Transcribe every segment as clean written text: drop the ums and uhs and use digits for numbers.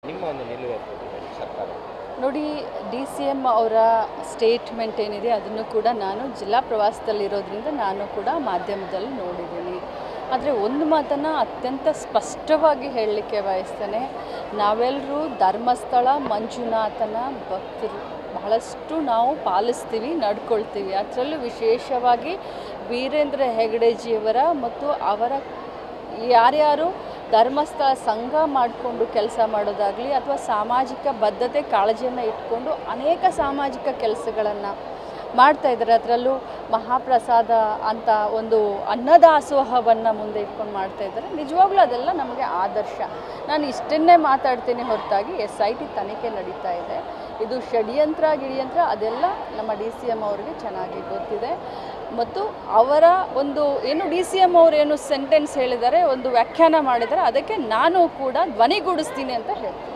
ನಿಮ್ಮ ಒಂದು ನಿಲುವು ಸರ್ಕಾರ ನೋಡಿ, DCM ಅವರ ಸ್ಟೇಟ್ಮೆಂಟ್ ಏನಿದೆ ಅದನ್ನು ಕೂಡ ನಾನು ಜಿಲ್ಲಾ ಪ್ರವಾಸದಲ್ಲಿರೋದ್ರಿಂದ ನಾನು ಕೂಡ ಮಾಧ್ಯಮದಲ್ಲಿ ನೋಡಿದ್ದೀನಿ. ಆದರೆ ಒಂದು ಮಾತನ್ನು ಅತ್ಯಂತ ಸ್ಪಷ್ಟವಾಗಿ ಹೇಳಲಿಕ್ಕೆ ಬಯಸ್ತೇನೆ, ನಾವೆಲ್ಲರೂ ಧರ್ಮಸ್ಥಳ ಮಂಜುನಾಥನ ಭಕ್ತರು, ಬಹಳಷ್ಟು ನಾವು ಪಾಲಿಸ್ತೀವಿ, ನಡ್ಕೊಳ್ತೀವಿ. ಅದರಲ್ಲೂ ವಿಶೇಷವಾಗಿ ವೀರೇಂದ್ರ ಹೆಗಡೆಜಿಯವರ ಮತ್ತು ಅವರ ಯಾರ್ಯಾರು ಧರ್ಮಸ್ಥಳ ಸಂಘ ಮಾಡಿಕೊಂಡು ಕೆಲಸ ಮಾಡೋದಾಗಲಿ ಅಥವಾ ಸಾಮಾಜಿಕ ಬದ್ಧತೆ ಕಾಳಜಿಯನ್ನು ಇಟ್ಕೊಂಡು ಅನೇಕ ಸಾಮಾಜಿಕ ಕೆಲಸಗಳನ್ನು ಮಾಡ್ತಾ ಇದ್ದಾರೆ. ಅದರಲ್ಲೂ ಮಹಾಪ್ರಸಾದ ಅಂತ ಒಂದು ಅನ್ನದಾಸೋಹವನ್ನು ಮುಂದೆ ಇಟ್ಕೊಂಡು ಮಾಡ್ತಾ ಇದ್ದಾರೆ. ನಿಜವಾಗ್ಲೂ ಅದೆಲ್ಲ ನಮಗೆ ಆದರ್ಶ. ನಾನು ಇಷ್ಟನ್ನೇ ಮಾತಾಡ್ತೀನಿ ಹೊರತಾಗಿ SIT ತನಿಖೆ ನಡೀತಾ ಇದೆ. ಇದು ಷಡ್ಯಂತ್ರ ಅದೆಲ್ಲ ನಮ್ಮ DCM ಅವರಿಗೆ ಚೆನ್ನಾಗಿ ಗೊತ್ತಿದೆ. ಮತ್ತು ಅವರ ಒಂದು ಏನು DCM ಅವರು ಏನು ಸೆಂಟೆನ್ಸ್ ಹೇಳಿದ್ದಾರೆ, ಒಂದು ವ್ಯಾಖ್ಯಾನ ಮಾಡಿದ್ದಾರೆ, ಅದಕ್ಕೆ ನಾನು ಕೂಡ ಧ್ವನಿಗೂಡಿಸ್ತೀನಿ ಅಂತ ಹೇಳ್ತೀನಿ.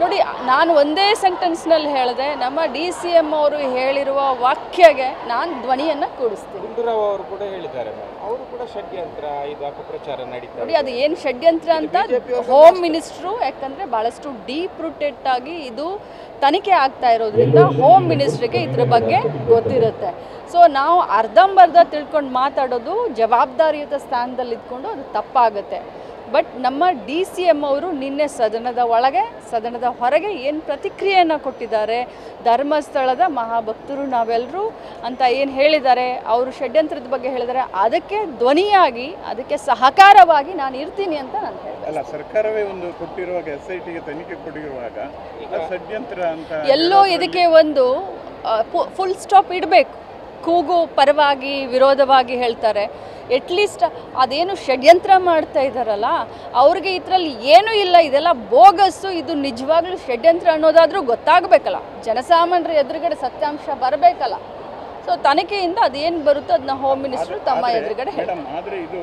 ನೋಡಿ, ನಾನು ಒಂದೇ ಸೆಂಟೆನ್ಸ್ನಲ್ಲಿ ಹೇಳಿದೆ, ನಮ್ಮ DCM ಅವರು ಹೇಳಿರುವ ವಾಕ್ಯಗೆ ನಾನು ಧ್ವನಿಯನ್ನು ಕೂಡಿಸ್ತೀನಿ. ಗುಂಡೂರಾವ್ ಅವರು ಕೂಡ ಹೇಳಿದ್ದಾರೆ, ಅವರು ಕೂಡ ಷಡ್ಯಂತ್ರ ಇದು ಅಪಪ್ರಚಾರ ನಡೀತಾರೆ. ನೋಡಿ, ಅದು ಏನು ಷಡ್ಯಂತ್ರ ಅಂತ ಹೋಮ್ ಮಿನಿಸ್ಟ್ರು, ಯಾಕಂದರೆ ಭಾಳಷ್ಟು ಡೀಪ್ ರೂಟೆಡ್ ಆಗಿ ಇದು ತನಿಖೆ ಆಗ್ತಾ ಇರೋದ್ರಿಂದ ಹೋಮ್ ಮಿನಿಸ್ಟ್ರಿಗೆ ಇದ್ರ ಬಗ್ಗೆ ಗೊತ್ತಿರುತ್ತೆ. ಸೊ ನಾವು ಅರ್ಧಂಬರ್ಧ ತಿಳ್ಕೊಂಡು ಮಾತಾಡೋದು ಜವಾಬ್ದಾರಿಯುತ ಸ್ಥಾನದಲ್ಲಿ ಇದ್ಕೊಂಡು ಅದು ತಪ್ಪಾಗುತ್ತೆ. ಬಟ್ ನಮ್ಮ DCM ಅವರು ನಿನ್ನೆ ಸದನದ ಒಳಗೆ ಸದನದ ಹೊರಗೆ ಏನು ಪ್ರತಿಕ್ರಿಯೆಯನ್ನು ಕೊಟ್ಟಿದ್ದಾರೆ, ಧರ್ಮಸ್ಥಳದ ಮಹಾಭಕ್ತರು ನಾವೆಲ್ಲರೂ ಅಂತ ಏನು ಹೇಳಿದ್ದಾರೆ, ಅವರು ಷಡ್ಯಂತ್ರದ ಬಗ್ಗೆ ಹೇಳಿದ್ದಾರೆ, ಅದಕ್ಕೆ ಧ್ವನಿಯಾಗಿ ಅದಕ್ಕೆ ಸಹಕಾರವಾಗಿ ನಾನು ಇರ್ತೀನಿ ಅಂತ ನಾನು ಹೇಳಿದೆ. ಅಲ್ಲ, ಸರ್ಕಾರವೇ ಒಂದು ಕೊಟ್ಟಿರುವಾಗ SITಗೆ ತನಿಖೆ ಕೊಟ್ಟಿರುವಾಗ ಷಡ್ಯಂತ್ರ ಅಂತ ಎಲ್ಲೋ ಇದಕ್ಕೆ ಒಂದು ಫುಲ್ ಸ್ಟಾಪ್ ಇಡಬೇಕು. ಕೂಗು ಪರವಾಗಿ ವಿರೋಧವಾಗಿ ಹೇಳ್ತಾರೆ, ಎಟ್ಲೀಸ್ಟ್ ಅದೇನು ಷಡ್ಯಂತ್ರ ಮಾಡ್ತಾ ಇದ್ದಾರಲ್ಲ ಅವ್ರಿಗೆ ಇದರಲ್ಲಿ ಏನೂ ಇಲ್ಲ, ಇದೆಲ್ಲ ಬೋಗಸ್ಸು, ಇದು ನಿಜವಾಗ್ಲೂ ಷಡ್ಯಂತ್ರ ಅನ್ನೋದಾದರೂ ಗೊತ್ತಾಗಬೇಕಲ್ಲ, ಜನಸಾಮಾನ್ಯರ ಎದುರುಗಡೆ ಸತ್ಯಾಂಶ ಬರಬೇಕಲ್ಲ. ಸೊ ತನಿಖೆಯಿಂದ ಅದೇನು ಬರುತ್ತೋ ಅದನ್ನ ಹೋಮ್ ಮಿನಿಸ್ಟ್ರು ತಮ್ಮ ಎದುರುಗಡೆ ಮೇಡಮ್, ಆದರೆ ಇದು